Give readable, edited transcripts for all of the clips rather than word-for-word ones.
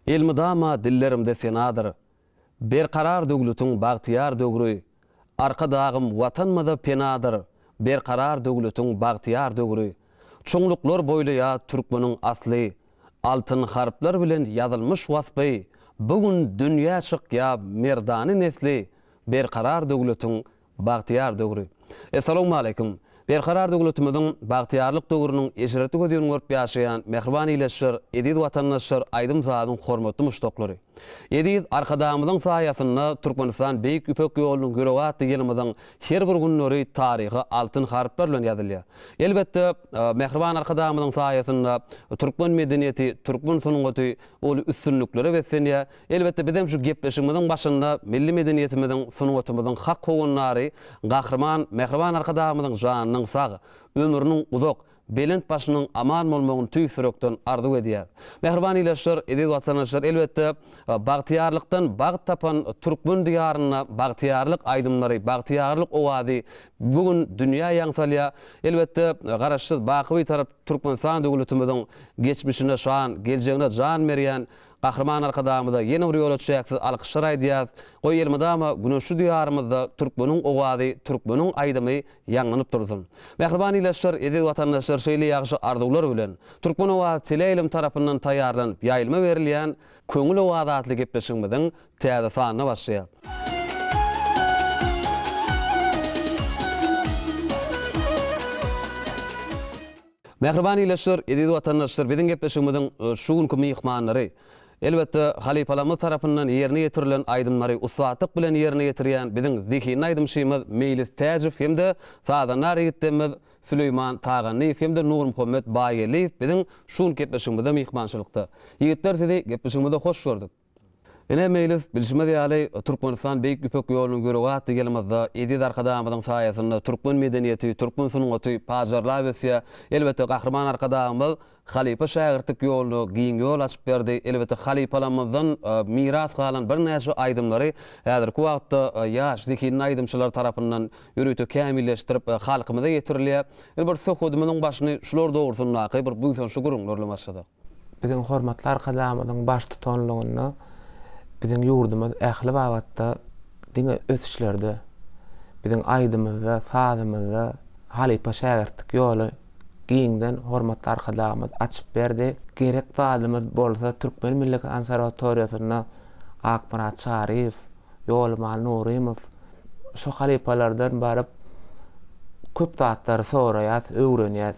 Elmidama dillerimde senadır. Berkarar dögülütün bagtiyar dögürü. Arka dağım vatanmada penadır. Berkarar dögülütün bagtiyar dögürü. Çoňluklar boýlaýa türkmeniň asly. Altın harplar bilen yazılmış wasby. Bugün dünýä şykya merdany nesli. Berkarar dögülütün bagtiyar dögürü. Assalamu alaykum. Berkarar döwletimiziň bagtiyarlyk döwrüniň eşereti gözüni görüp ýaşaýan mehriban ileşler, edid watandaşlar, aýdym zadyň hormatly muşdoklary. Edid arkadamyzyň saýasyna Türkmenistan beýik üpek ýolunyň göregat ýylymyzyň her bir günleri taryhy altyn harplar bilen ýazylýar. Elbetde mehriban arkadamyzyň saýasyna türkmen medeniýeti, türkmen sunuňaty ol üstünlikleri besenýär. Elbetde bizim şu gepleşigimiziň başynda milli medeniýetimiziň, sunuňatymyzyň hak hogunlary, gahrman mehriban arkadamyzyň janynyň sagy, ömrüniň uzak, belent başynyň aman bolmagyny tüýsürekden arzu edýär. Mehriban ileşler, edid watandaşlar elbetde bagtiyarlykdan bagt tapan türkmen diýaryna bagtiyarlyk aýdymlary, bagtiyarlyk owady bugün dünýä ýaňsalýar. Elbetde garaşsyz bakyby tarap Türkmenistan döwletimiziň geçmişine şan, geljegine jan berýän Gahrman arkadamyda ýene bir ýola düşäksiz alkyşlar aýdýar. Goý elmidama güneşli diýarymyzda türkmeniň owady, türkmeniň aýdymy ýanlanyp dursun. Mehriban ileşler, edid watandaşlar şeýle ýagşy arzuwlar bilen türkmen owady teleýilim tarapyndan taýýarlanyp ýaýylma berilýän köňül owady atly gepleşigimiziň täze sanyna başlaýar. Mehriban ileşler, edid watandaşlar, biziň gepleşigimiziň şu günkü mihmanlary elbetde halipalarymyz tarapyndan ýerine ýetirilen aýdymlary usatlyk bilen ýerine ýetirýän biziň zihni aýdymşymyz Meýlis Täjif hemde Sadanlar ýetdimiz Süleyman Tagany hemde Nur Muhammed Baýeli biziň şu gepleşigimizde mihmançylykda. Ýigitler sizi gepleşigimizde hoş gördük. Ene Meýlis bilişime ýaly Türkmenistan beýik üpek ýolunyň göregat ýylymyzda edid arkadamyzyň saýasynda türkmen medeniýeti, türkmen sunuňaty pajarlap etýär. Elbetde gahrman arkadamyz Halipa şägirtlik ýoluny giň ýol açyp berdi. Elbetde halipalarymyzdan miras galan bir näçe aýdymlary häzirki wagtda ýaş zikirli aýdymçylar tarapyndan ýürüýte kämilleşdirip halkymyza ýetirilýär. Bir söhbetimiziň başyny şular dogrusyna bir büýsen şu gurulmalar başlady. Biziň hormatly arkadamyzyň baş tutanlygyny biziň ýurdumyz ähli wagtda diňe ösüşlerde biziň aýdymyzda, sadymyzda halipa şägirtlik ýoly giňden hormatly arkadaşlarymyz açyp berdi. Gerek zadymyz bolsa Türkmen Milli Konserwatoriýasyna Akmarat Şaryf, Ýolmal Nurymow şu halipalardan baryp köp zatlary soraýar, öwrenýär.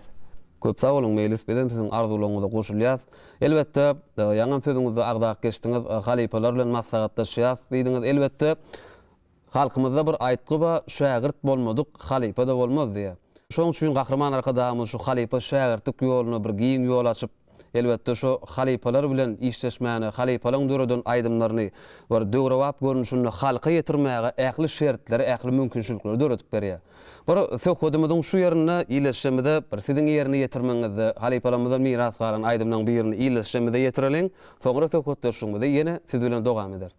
Köp sag bolun Meýlis, biziň siziň arzularyňyza goşulýar. Elbetde ýaňam sözüňizde agdaýak geçdiňiz, halipalar bilen maslahatlaşýar diýdiňiz. Elbetde halkymyzda bir aýtgy ba şägirt bolmadyk, halipa da bolmaz diýär. Şoň üçin gahrman arkadamyz şu halipa şägirtlik ýoluny bir giň ýol açyp elbetde şu halipalar bilen işleşmäni, halipalaryň döredän aýdymlaryny bir döwrewap görnüşinde halka ýetirmäge ähli şertleri, ähli mümkinçilikleri döredip berýär. Bir söhbetimiziň şu ýerine ileşmede bir siziň ýerine ýetirmeňizde halipalarymyzdan miras galan aýdymlaryň birini ileşmede ýetirilen, soňra söhbetleşigimizde ýene siz bilen dogam eder.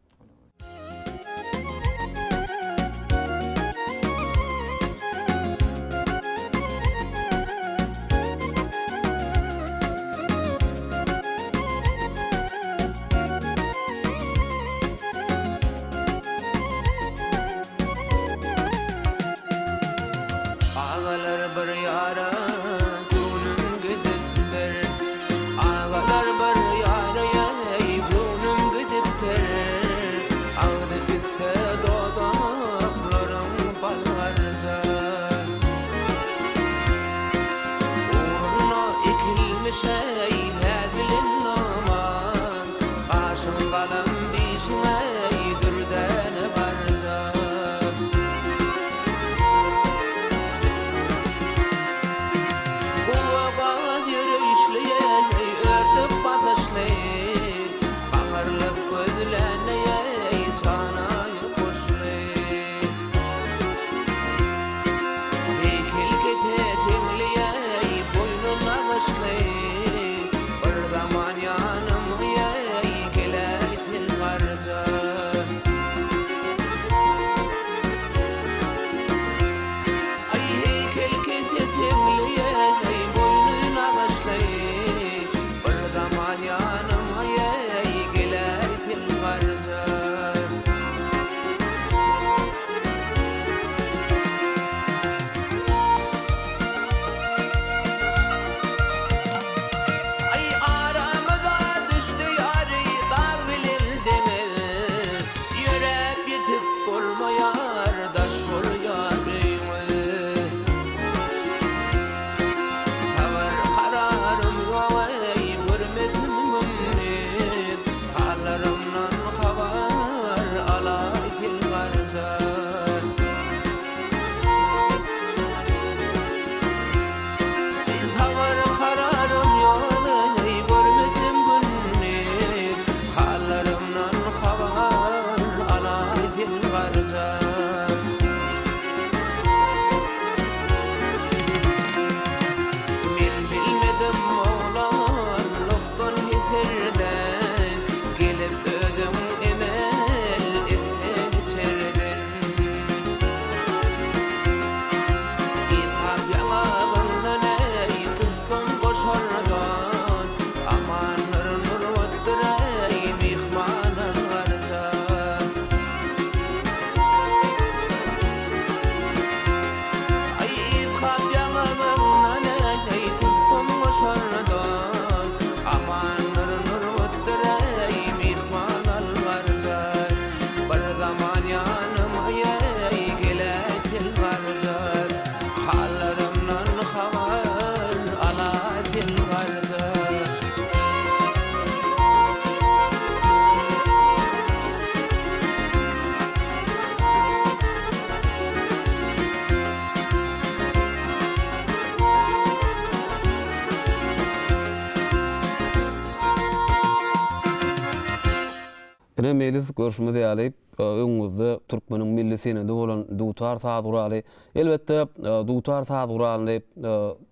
Ene melis görüşmez ýaly öňümizde türkmeniň milli senedi bolan dutar saz guraly. Elbetde dutar saz guralyny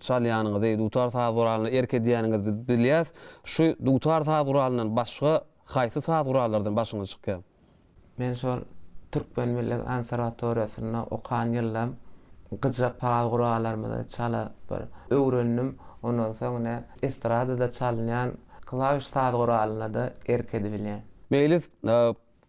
çalýanyňyzy, dutar saz guralyny erkediýäniňiz biz bilýäs. Şu dutar saz guralynyň başga haýsy saz gurallardan başyňyz çykýar? Men şol Türkmen Milli Konserwatoriýasyna okan ýyllam gyjak saz guralarymyza çala bir öwrendim. Ondan soňra estradada çalýan klawiş saz guralyna da erkedi bilýän. Meýlis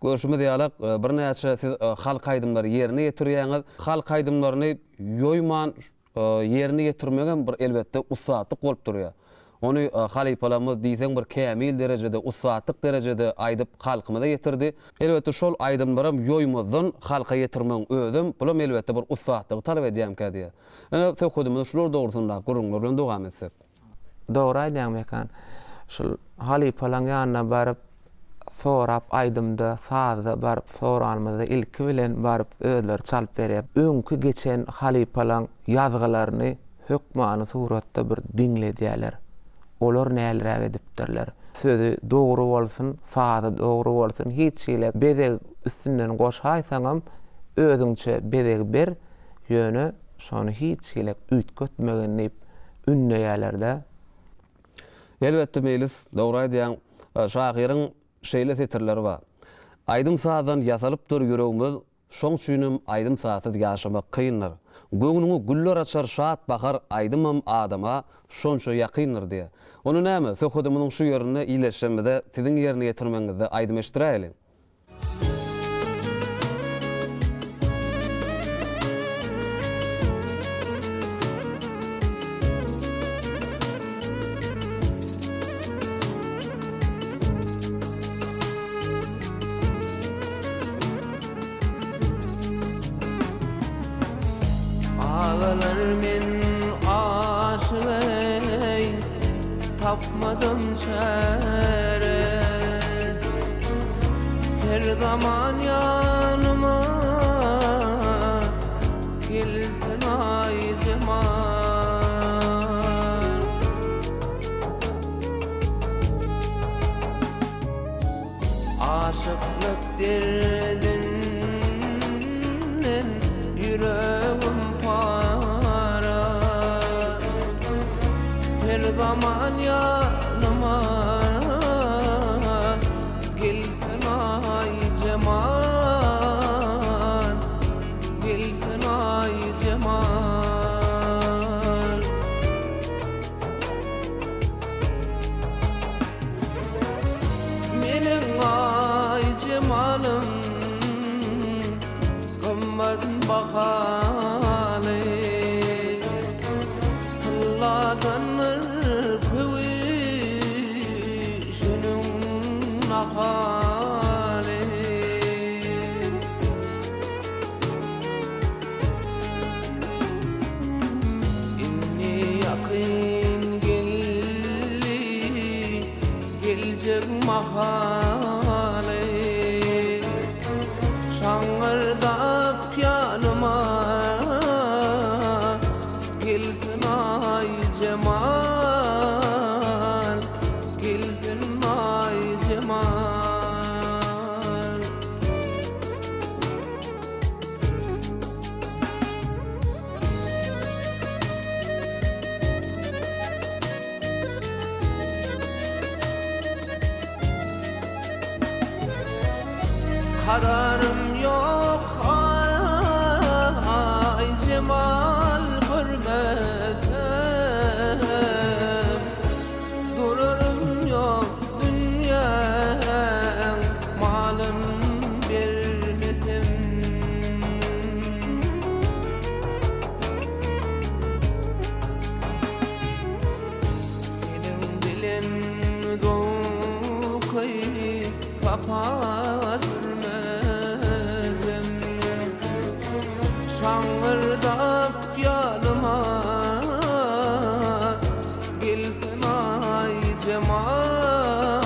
görüşme diýalak bir näçe siz halk aýdymlary ýerine ýetirýäňiz. Halk aýdymlaryny ýoýman ýerine ýetirmegen bir elbetde usatlyk bolup durýar. Onu halipalarymyz diýsem bir kämil derejede, usatlyk derejede aýdyp halkymyza ýetirdi. Elbetde şol aýdymlarym ýoýmazdan halka ýetirmeň özüm bulam elbetde bir usatlyk talap edýän kädiýär. Ene söhbetimiz şular dogrusynda gurulmalar bilen dowam etsek. Dogry aýdýan mekan. Şol halipalan ýanyna baryp sorap aýdymda sazda baryp soranmyzda ilki bilen baryp özleri çalyp berýär. Öňkü geçen halipalan ýazgylaryny hökmany suratda bir diňledýärler. Olar nälerä edipdirler. Sözü dogry bolsun, sazy dogry bolsun, hiç şeýle bedeg üstünden goşaýsaňam özüňçe bedeg ber ýöne şonu hiç şeýle ütkötmegeni ünleýärler-de. Elbetde meýlis dogry aýdýan şahyryň şeýle setirleri bar. Aýdym sadan ýasalypdyr ýüregimiz, şoň üçinem aýdym sasyz ýaşamak kynlar. Göňüňi güller açar şat bakar aýdymam adama şonça ýakyndyr diýe. Onu näme? Söhbetimiň şu ýerine iýleşmede siziň ýerine ýetirmeňizde aýdym eşdiräýin. Tapmadım çare, her zaman yanıma gelsin ay cemal. Aşıklık derdinden yüreğim para, her zaman yanıma gelsin ay cemal, gelsin ay cemal. Menin ay cemalım kımmadın bakalı, kılladanır nahali. İnni yakın gelli, gelecek mahali. Şangırdak yanıma gelsin ay cemal, gelsin ay cemal. Kararım yok ay cemal görmezsem, dururum yok dünýäň malym bermesem. Senin bilen dokay sapa sürmezem, şangırdak yanıma gelsin ay cemal,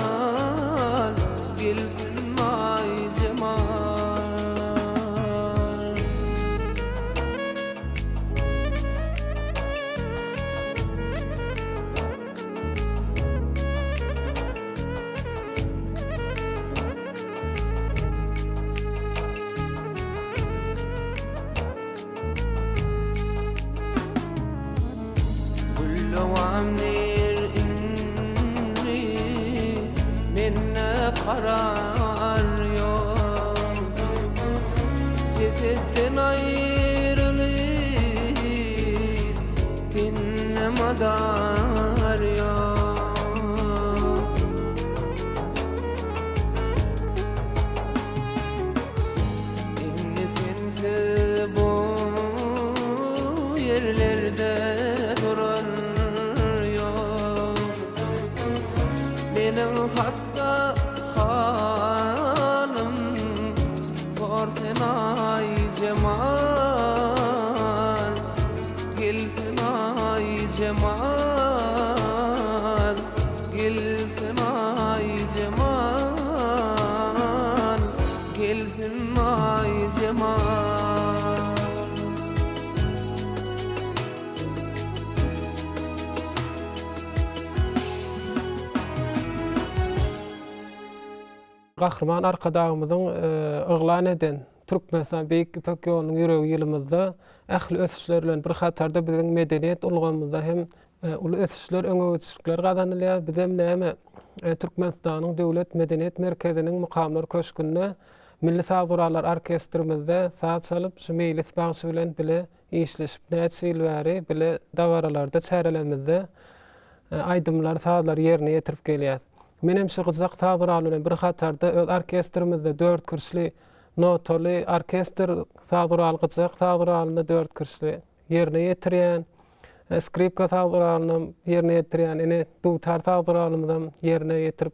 gelsin ay cemal. karar yok. Cesetten ayrılıp dinle madar yok. İnni sense bu yerlerde durar yok. Benim hasta halim zor sen ay cemal. Gelsin ay cemal. Gelsin ay cemal. Gelsin ay cemal. Gahrman arkadağımızın ıglan eden Türkmenistan Beýik İpek ýolunyň ýüregi ýylymyzda ähli ösüşler bilen bir hatarda biziň medeniýet ulgamyzda hem uly ösüşler öňe gazanylýar. Biz hem näme Türkmenistanyň döwlet medeniýet merkeziniň mukamlar köşkünde Milli Sazguralar Orkestrymyzda saz çalyp şu mejlis bagyşy bilen bile işleşip näçe ýyl bäri bile dawaralarda çärelemizde aýdymlar sazlar ýerine ýetirip gelýär. Menem şu gyzak sazguralar bir hatarda öz orkestrymyzda 4 kürsli notaly orkestr sazguralygyjak sazguralyny 4 kürsli ýerine ýetirýän. Skripka sazguralyny ýerine ýetirýän. Ene dutar sazguralymyzdan ýerine ýetirip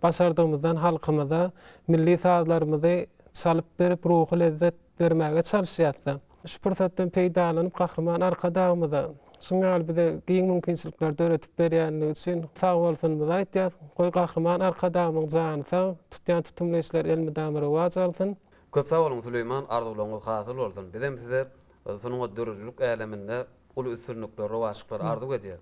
başardığımızdan halkymyza milli sazlarymyzy çalyp berip ruhy lezzet bermäge çalışýarsa. Şu pursatdan peýdalanyp Gahrman arkadağymyza şuňal bize giň mümkinçilikler döretip berýänligi üçin sag bolsunmyz aýtýar. Goý Gahrman arkadağymyň jany sag, tutýan tutumleşler elmidamyry wajalsyn. Köp sag bolun Süleyman, arzuwlaryňyz hasyl bolsun. Bizem size sunuň dörüjlük äleminde uly üstünlikler, rowaşyklar arzuw edýär.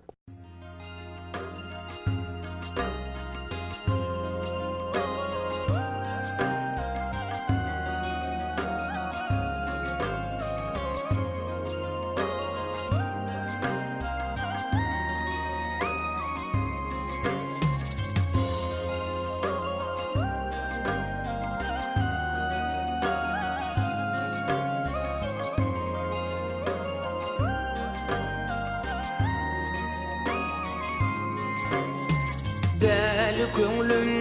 Deli köňlüm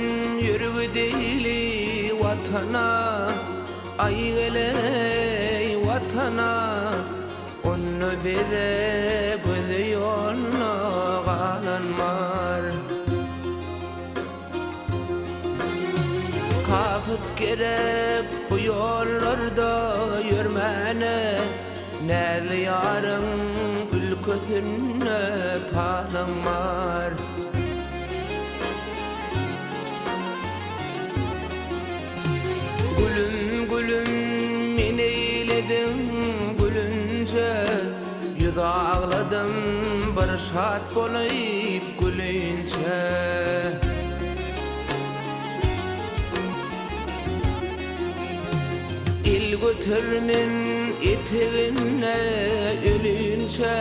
ýüregi değili watana, aýgeley watana. Onu bize gözi ýoluna galanmar. Kahyp gerek bu ýollarda ýürmäne, näze ýaryň ülkösüne tanymar. Gülüm gülüm men eyledim gülünce, ýüz ağladım bir şat bolayıp gülünce. Il götürmen etegine ölünce,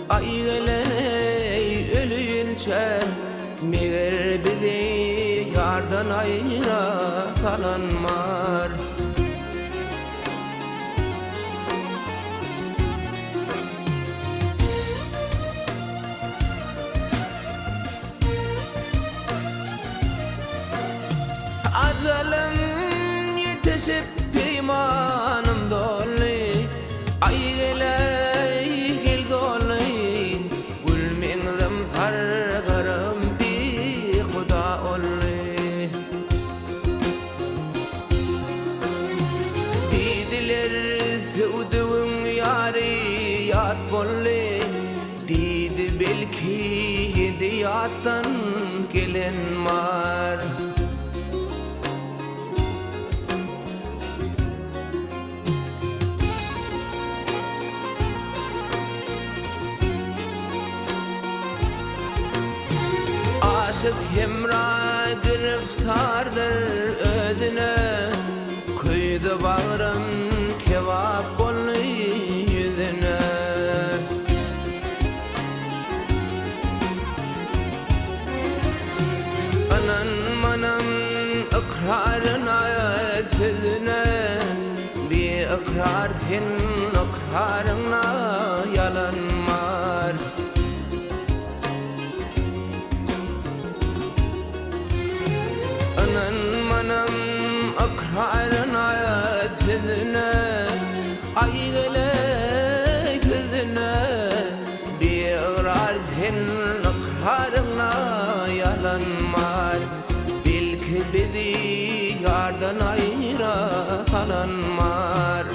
aýgeley ölünce. Meger bizi yardan aýra salanmar. Ajalym ýetişip peymanım doly, aýgeley gel doly. Gülmeňdim sargarym bir Huda oly. Didiler sevdiğin ýary ýat bolly, didi belki ýedi ýatdan gelen mar. Aşık hemra giriftardır ödüne, kuydu bağrım kevap bolly yüzüne. Anan manam ikrarına sözüne bir ikrar senin ikrarına yalan var. Anan manam ikrarına sözüne aygılı sözüne bir ikrar senin ikrarına yalan var. Belki bizi yardan ayıra kalan var.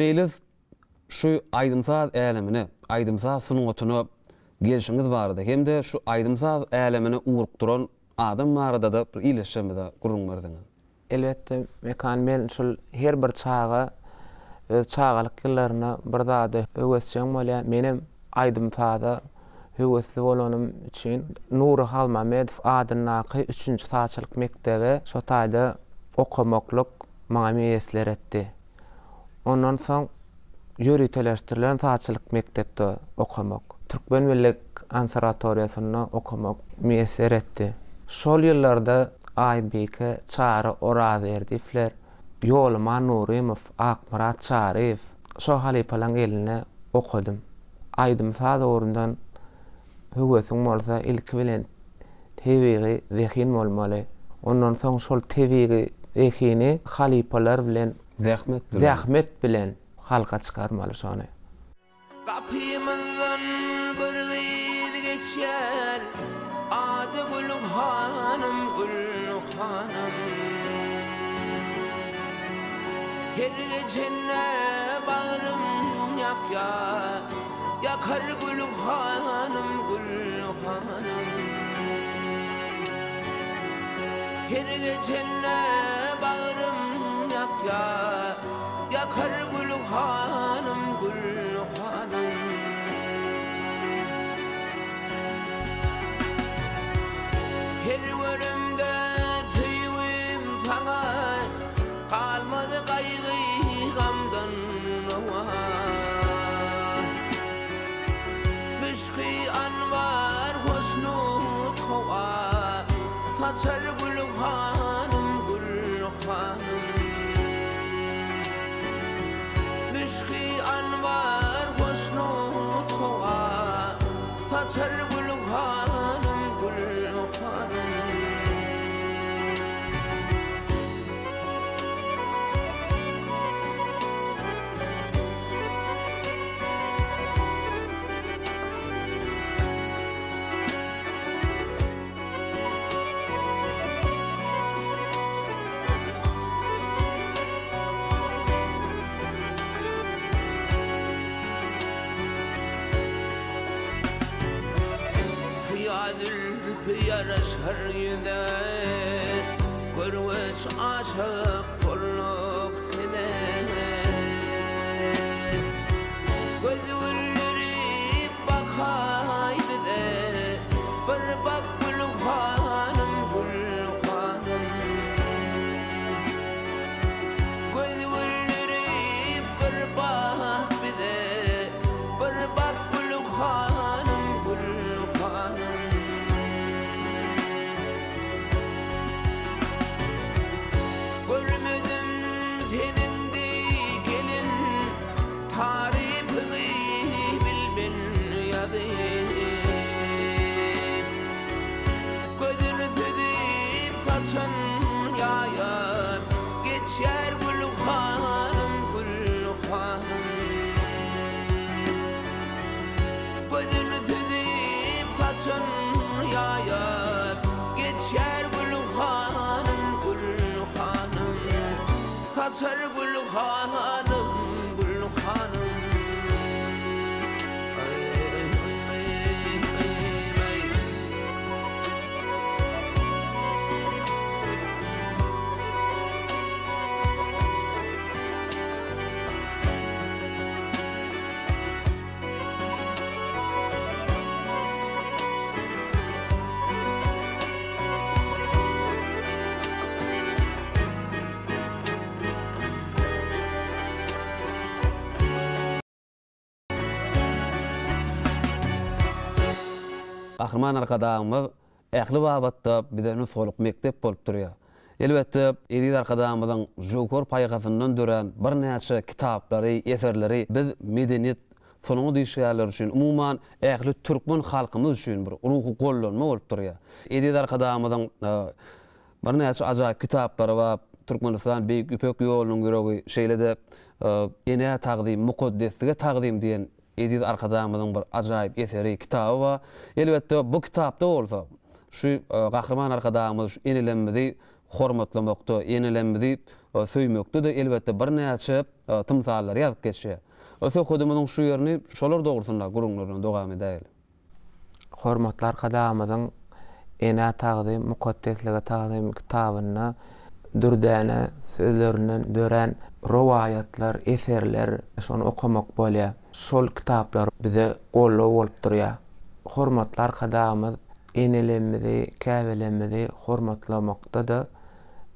Meýlis şu aýdymsaz älemini, aýdymsaz sunugatyny gelişiňiz bardy. Hemde şu aýdymsaz älemini urukduran adam barada da bir iletişimde gurrun berdiňiz. Elbette mekan men şol her bir çağa öz çağalyk ýyllaryna bir zady öwesçiň bolýa menim aýdymsaza höwesli bolanym üçin Nury Halmamedow adynaky 3-nji saçylyk mektebe şo taýda okumakluk maňa meýesler etdi. Ondan soň ýöriteleşdirilen saçylyk mektepde okumak, Türkmen Millet Konservatoriýasyna okumak meýesler etdi. Şol ýyllarda Aýbyke çary ora berdifler. Ýoluma Nurymow, Akmurat Çaryw, şo halypalaň eline okudum. Aýdymsaz orundan höwesiň bolsa ilki bilen tebigi zehin bolmaly. Ondan soň şol tebigi zehini halypalar bilen zähmet bilen halka çykarmaly şonu. Kapymyzdan bir gyz geçer ady Gülüm hanım, Gülüm hanım. Her gecene bağrım yakar Gülüm hanım, Gülüm hanım. Her gecene bağrım yakar Gülüm hanım, Gülüm hanım. Her görümde süýüwim saňa kalmady gaýgy gamdan nawa. Müşki anwar hoşnut hawa saçar Gülüm hanım, Gülüm hanım. Müşki anwar hoşnut hawa saçar Gülüm hanım, Gülüm hanım. Yaraşar yüder görüş aşık bolluk sene gözleri bakaydı de bir bak Gülüm hanım, Gülüm hanım. Gözleri bir bak bir de bir bak Gülüm hanım, Gülüm hanım. Görmedim senindi gelin tarifini bilmen ýadyp. Gözünü sedip saçın ýaýar geçer Gülüm hanım, Gülüm hanım. Gözünü sedip saçın ýaýar geçer Gülüm hanım, Gülüm hanım. Saçar Gülüm hanım, Gülüm hanım. Ahriman arkadaşymyz ähli babatda bize nusoluk mektep bolup durýar. Elbetde edil arkadaşymyzyň jokor paýgasyndan dören bir näçe kitaplary, eserleri biz medeniyet sonuňy diýişýärler üçin, umuman ähli türkmen halkymyz üçin bir ruhy gollanma bolup durýar. Edil arkadaşymyzyň bir näçe ajaýyp kitaplary we Türkmenistan beýik üpek ýolunyň ýöregi şeýlede ene taqdim, mukaddesige taqdim diýen edil arkadaşymyzyň bir ajaýyp eseri, kitaby we elbetde bu kitapda bolsa şu gahryman arkadaşymyz enelenmedi hormatlamakda, enelenmedi söýmekde de elbetde bir näçe tymsallary ýazyp geçýär. Öse hodumyň şu ýerini şolar dogrusyna gurulmaryň dogam edýär. Hormatly arkadaşymyzyň ene taqdim, mukaddeslige taqdim kitabyna dürdäne sözlerinden dören rowayatlar, eserler şonu okumak bolýar. Şol kitaplar bize gollap bolup durýar. Hormatly arkadaşymyz enelenmedi, käbelenmedi hormatlamakda da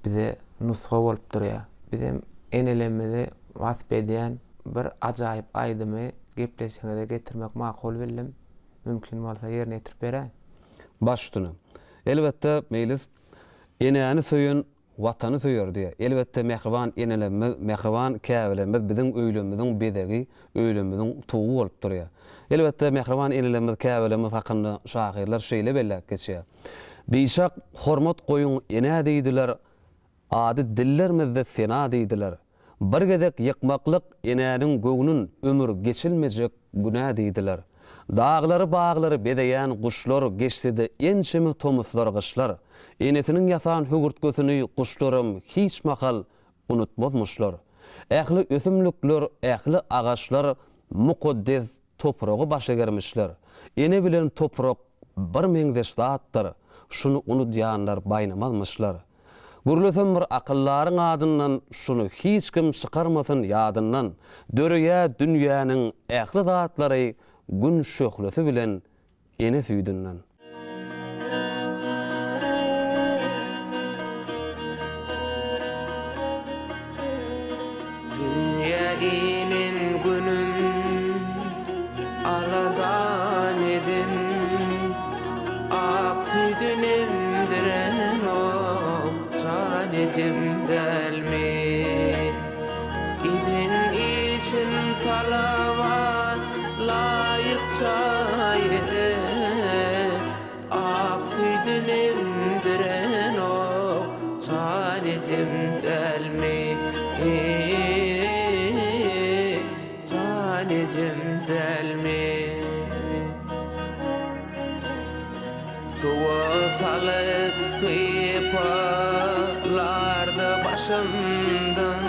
bize nusga bolup durýar. Bizim enelenmedi wasp edýän bir ajaýyp aýdymy gepleşiňize getirmek makul bildim. Mümkin bolsa ýerine ýetirip berä. Baş üstüne. Elbetde meýlis enäni söýün watany söýür diýär. Elbetde mehriban enelenme, mehriban käbelenme biziň öýlemimiziň bedegi, öýlemimiziň tuğu bolup durýar. Elbetde mehriban enelenme, käbelenme hakynda şahyrlar şeýle belläp geçýär. Beýşak hormat goýun ene diýdiler, ady dillermizde sena diýdiler. Bir gedek ýykmaklyk enäniň göwnün ömür geçilmejek günä diýdiler. Dağları bağları bedeýän guşlar geçsidi ençemi tomuslar gışlar. Enesiniň ýasan hügürtgesini guşlarym hiç mahal unutmazmyşlar. Ähli ösümlükler, ähli agaçlar mukaddes topragy başa germişler. Ene bilen toprak bir meňdeş zatdyr. Şunu unutýanlar baýnamazmyşlar. Gurulsam bir akyllaryň adyndan şunu hiç kim çykarmasyn ýadyndan. Döreýä dünýäniň ähli zatlary gün şöhlesi bilen ene süýdünden. Dünya inin günüm aladan edin, aküdünim diren o canetim delmi. İdin için talava layıkça yedi, aküdünim diren o canetim delmi. Canetim delmi. Suwa salıp sıyıpalardı başımdan,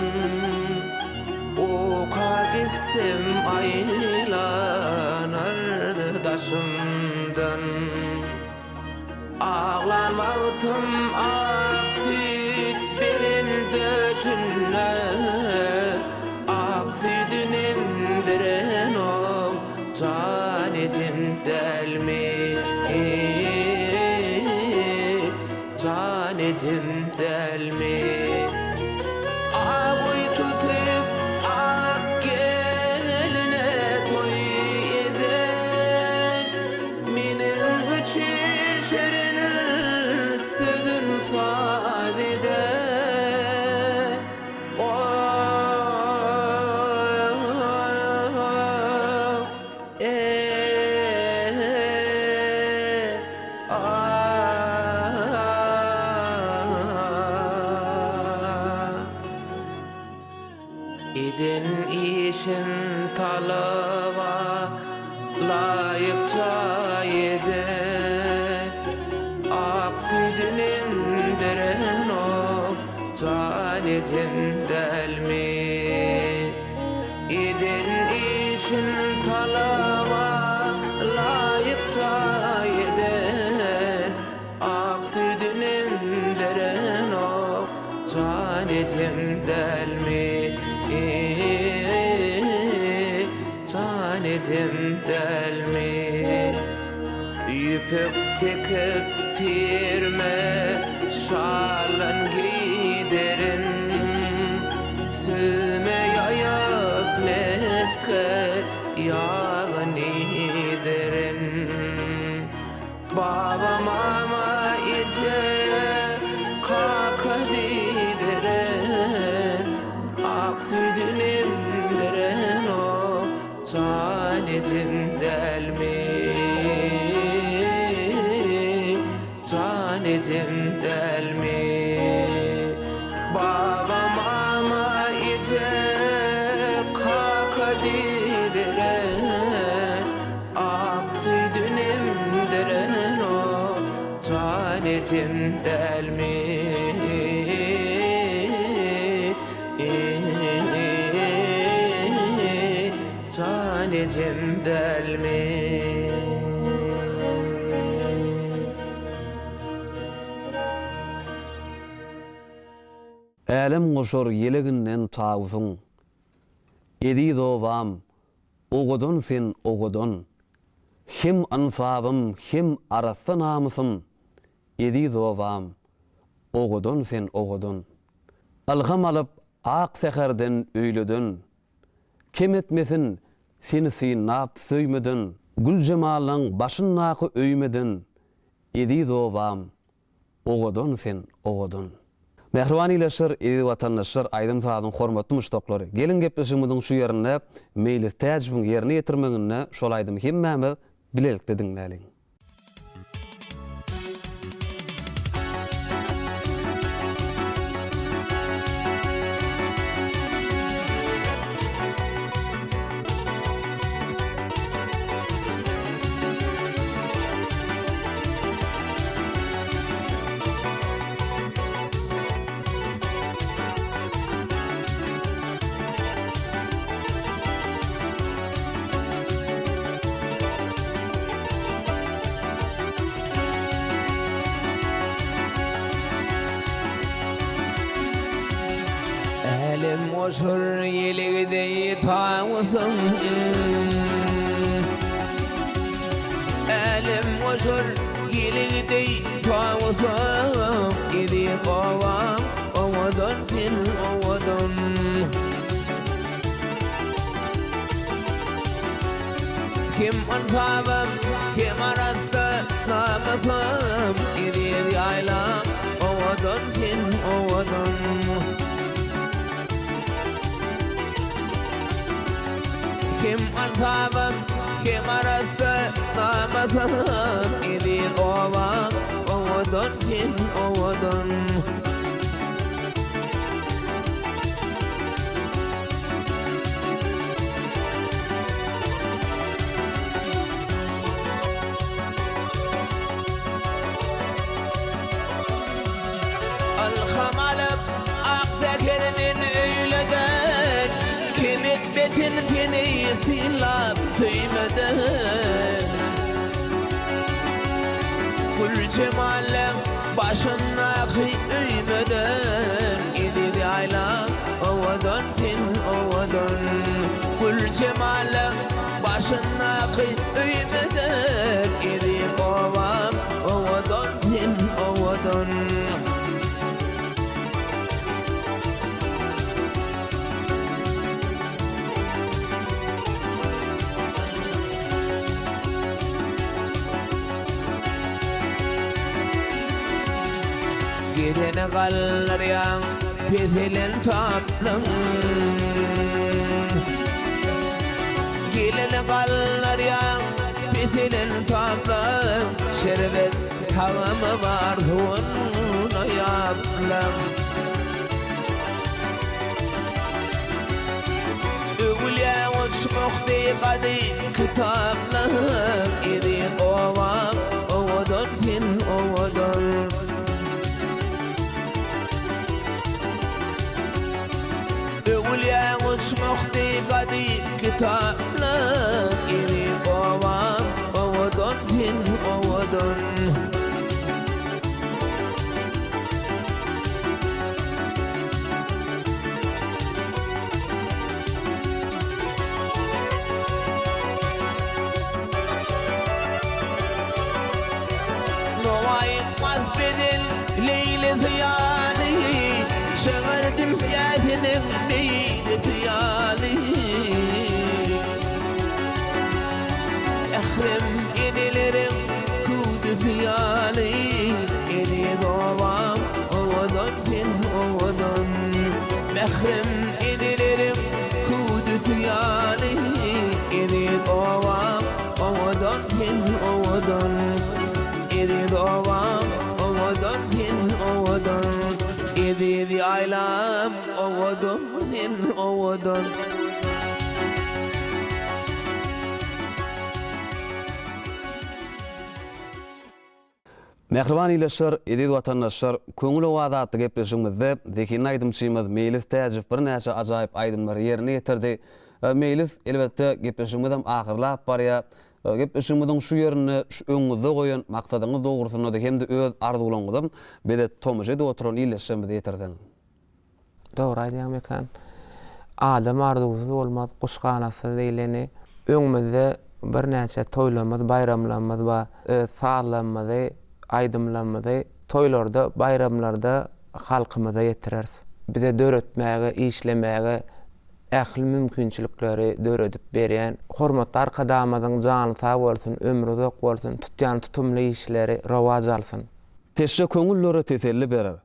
oka gitsem aylanardı daşımdan. Ağlamağıtım ak süt berin döşünle, ak sütünim diren o canetim delmi. Canetim delmi. Ağuy tutup ak geline toy eden, menin üçin şerin sözün fadede. İdin işin talava layıkça yedi, ak sütünim diren o canetim delmi. İdin işin talava layıkça yedi, ak sütünim diren o canetim delmi. Canetim delmi. Yüpük tekip pirme şalan giydirin, süme yayak meske yağın idirin. Baba mama ece kakadidiren Akfidünim deren o Tanedim delmi Tanedim delmi Baba mama ece kakadidiren Akfidünim deren o Tanedim delmi Tanedim delmi Älim goşar yeleginden tawuzyň. Edi zowam, ogodon sen ogodon. Hem ansabım, hem arasy namysym. Edi zowam, ogodon sen ogodon. Algam alyp ak seherden öýledin. Kim etmesin seni syynap söýmedin. Gül jemalyň başyn naky öýmedin. Edi zowam, ogodon sen ogodon. Mehribanylaşyr, edi watandaşlar, aýdym sadyň hormatly muşdaklary. Gelin gepleşigimiziň şu ýerine meýlis täjribiň ýerine ýetirmegine şol aýdym hemmämiz bilelikde diňläliň. Elim oşur yeligde tawusum Elim oşur yeligde tawusum Idi qavam owadon sen owadon Kim ansabım kim arasy namasym Idi ýaylam owadon sen owadon Kim ansabım, kim arasy namasym Idi qavam owadon sen owadon Alham alyp ak seherden öýleden Kim etmesin seni syynap söýmeden Gül jemalyň başyn naky öýmeden Idi ýaylam owadon sen owadon Gül jemalyň başyn naky öýmeden Idi qavam owadon sen owadon Gidene gallar yan pesilen tatlım Gidene gallar yan pesilen tatlım Şerbet tavamı var huğuna yaplam Övülya uçmukti qadi kitaplam Idi qavam owadon sen owadon Övülya uçmukti qadi kitaplam Idi qavam owadon sen owadon ovadan Edid ovam ovadan hin ovadan Edid aylam ovadan hin ovadan Mehriban ileşler, edid vatandaşlar, köňül owadatly gepleşigimizde Zekin aýdymçymyz Meýlis Täjif bir näçe ajaýyp aýdymlar ýerine ýetirdi. Meýlis elbetde gepleşigimiz hem ahyrlap barýar. Gepleşigimiziň şu ýerine şu öňüňizde goýan maksadyňyz dogrusyna da hem de öz arzularyňyzy bede tomaja da oturan ileşigimizi ýetirdiň. Dogry aýdýan mekan. Adam arzuwsuz bolmaz, kuşganasy diýleni. Öňümizde bir näçe toýlamaz, bayramlarymyz bar, sağlamyzy, aýdymlanmady, toýlarda, bayramlarda halkymyza ýetirers. Bize döretmäge, işlemäge ähli mümkinçilikleri döredip berýän, hormatly arkadamyzyň jany sag bolsun, ömrü uzak bolsun, tutýan tutumly işleri rowaj alsyn. Teşe köňüllere teselli berer.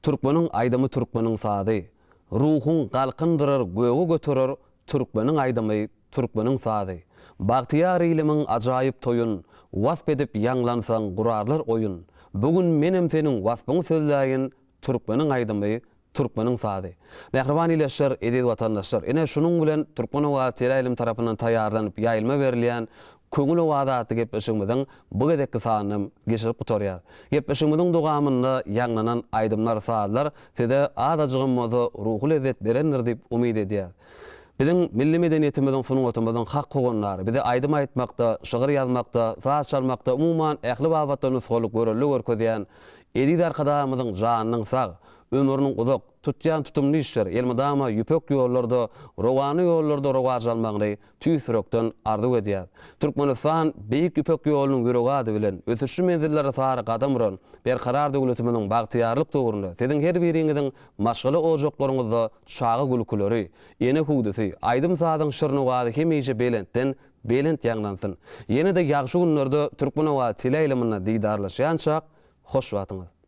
Türkmeniň aýdamy türkmeniň sady. Ruhun galkyndyrar, göwü göterer, türkmeniň aýdamy türkmeniň sady. Bagtyar ilimiň ajaýyp toyun, wasp edip ýanglansaň gurarlar oyun. Bugün menem seniň waspyň sözlägin, türkmeniň aýdamy türkmeniň sady. Mehriban ileşler, edid vatandaşlar, ene şunun bilen Türkmen Owatçylar ilim tarapyndan taýýarlanyp ýaýylma berilýän köňül owadatly gepleşigimiziň bu gedekki sanyny geçirip gutarýar. Gepleşigimiziň dogamynda ýanglanan aýdymlar sadylar size adajygymyzy ruhy lezzet berendir diýip umyd edýär. Bizim milli medeniýetimiziň sunugatymyzyň hak goýanlary, bize aýdym aýtmakda, şygyr ýazmakda, saz çalmakda umumyň ähli babatdan usgalyk görellik görkezýän edid arkadamyzyň janynyň sag, ömrüniň uzak, tutýan tutumly işler, elmydama ýüpek ýollarda, rowany ýollarda rowaj almagy tüýsürekden arzu edýär. Türkmenistan beýik ýüpek ýolunyň ýüregi bilen ötüşi menzillere sary gadamran berkarar döwletimiziň bagtyarlyk dogruny, siziň her biriňiziň maşgaly ojaklaryňyzda çagy gülükleri, ýene hudusy, aýdym sadyň şyryny wady hemeýe belent ýanglansyn. Ýene de ýagşy günlerde Türkmen Owatçylar ilimine diýdarlaşýançak hoş wagtyňyz.